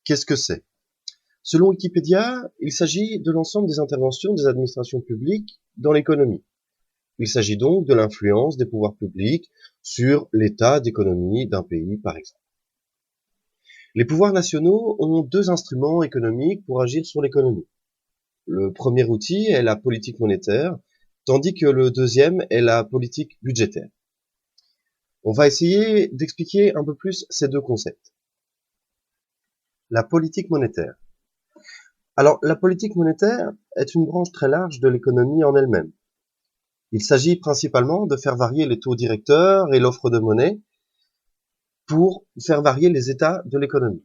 Qu'est-ce que c'est? Selon Wikipédia, il s'agit de l'ensemble des interventions des administrations publiques dans l'économie. Il s'agit donc de l'influence des pouvoirs publics sur l'état d'économie d'un pays, par exemple. Les pouvoirs nationaux ont deux instruments économiques pour agir sur l'économie. Le premier outil est la politique monétaire, tandis que le deuxième est la politique budgétaire. On va essayer d'expliquer un peu plus ces deux concepts. La politique monétaire. Alors, la politique monétaire est une branche très large de l'économie en elle-même. Il s'agit principalement de faire varier les taux directeurs et l'offre de monnaie pour faire varier les états de l'économie.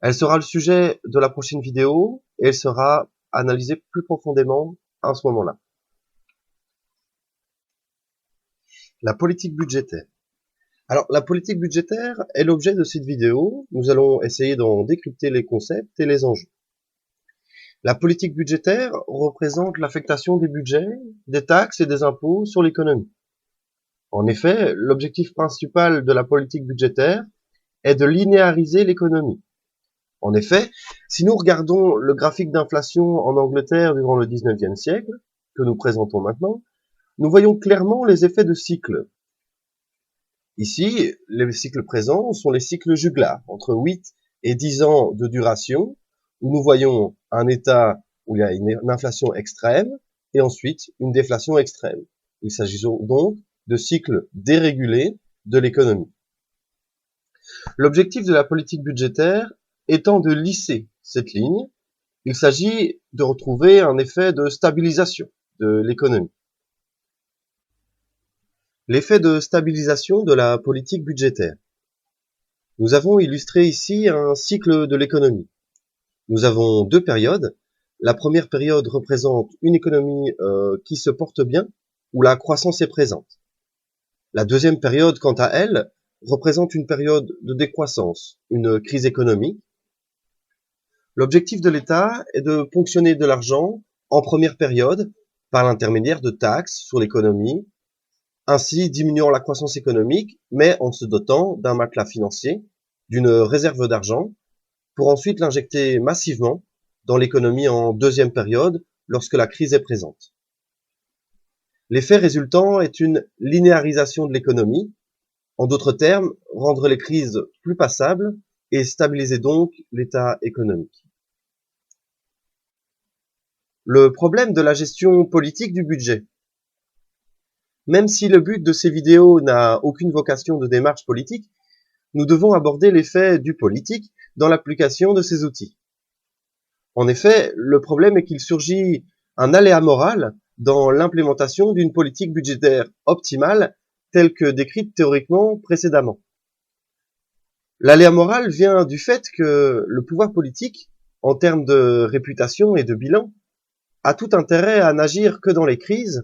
Elle sera le sujet de la prochaine vidéo et elle sera analysée plus profondément à ce moment-là. La politique budgétaire. Alors, la politique budgétaire est l'objet de cette vidéo. Nous allons essayer d'en décrypter les concepts et les enjeux. La politique budgétaire représente l'affectation des budgets, des taxes et des impôts sur l'économie. En effet, l'objectif principal de la politique budgétaire est de linéariser l'économie. En effet, si nous regardons le graphique d'inflation en Angleterre durant le 19e siècle, que nous présentons maintenant, nous voyons clairement les effets de cycle. Ici, les cycles présents sont les cycles juglar, entre 8 et 10 ans de duration, où nous voyons un état où il y a une inflation extrême, et ensuite une déflation extrême. Il s'agit donc de cycles dérégulés de l'économie. L'objectif de la politique budgétaire étant de lisser cette ligne, il s'agit de retrouver un effet de stabilisation de l'économie. L'effet de stabilisation de la politique budgétaire. Nous avons illustré ici un cycle de l'économie. Nous avons deux périodes. La première période représente une économie qui se porte bien, où la croissance est présente. La deuxième période, quant à elle, représente une période de décroissance, une crise économique. L'objectif de l'État est de ponctionner de l'argent en première période par l'intermédiaire de taxes sur l'économie, ainsi diminuant la croissance économique, mais en se dotant d'un matelas financier, d'une réserve d'argent, pour ensuite l'injecter massivement dans l'économie en deuxième période, lorsque la crise est présente. L'effet résultant est une linéarisation de l'économie, en d'autres termes, rendre les crises plus passables et stabiliser donc l'état économique. Le problème de la gestion politique du budget. Même si le but de ces vidéos n'a aucune vocation de démarche politique, nous devons aborder l'effet du politique dans l'application de ces outils. En effet, le problème est qu'il surgit un aléa moral dans l'implémentation d'une politique budgétaire optimale telle que décrite théoriquement précédemment. L'aléa moral vient du fait que le pouvoir politique, en termes de réputation et de bilan, a tout intérêt à n'agir que dans les crises,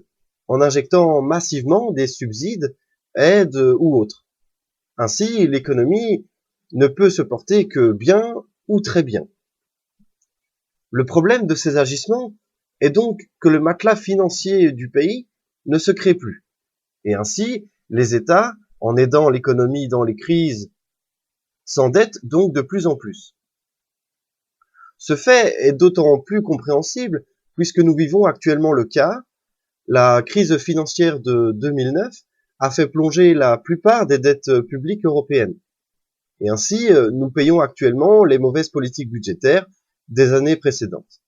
en injectant massivement des subsides, aides ou autres. Ainsi, l'économie ne peut se porter que bien ou très bien. Le problème de ces agissements est donc que le matelas financier du pays ne se crée plus. Et ainsi, les États, en aidant l'économie dans les crises, s'endettent donc de plus en plus. Ce fait est d'autant plus compréhensible puisque nous vivons actuellement le cas. La crise financière de 2009 a fait plonger la plupart des dettes publiques européennes. Et ainsi, nous payons actuellement les mauvaises politiques budgétaires des années précédentes.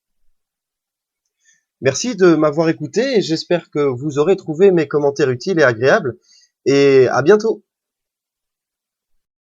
Merci de m'avoir écouté et j'espère que vous aurez trouvé mes commentaires utiles et agréables. Et à bientôt!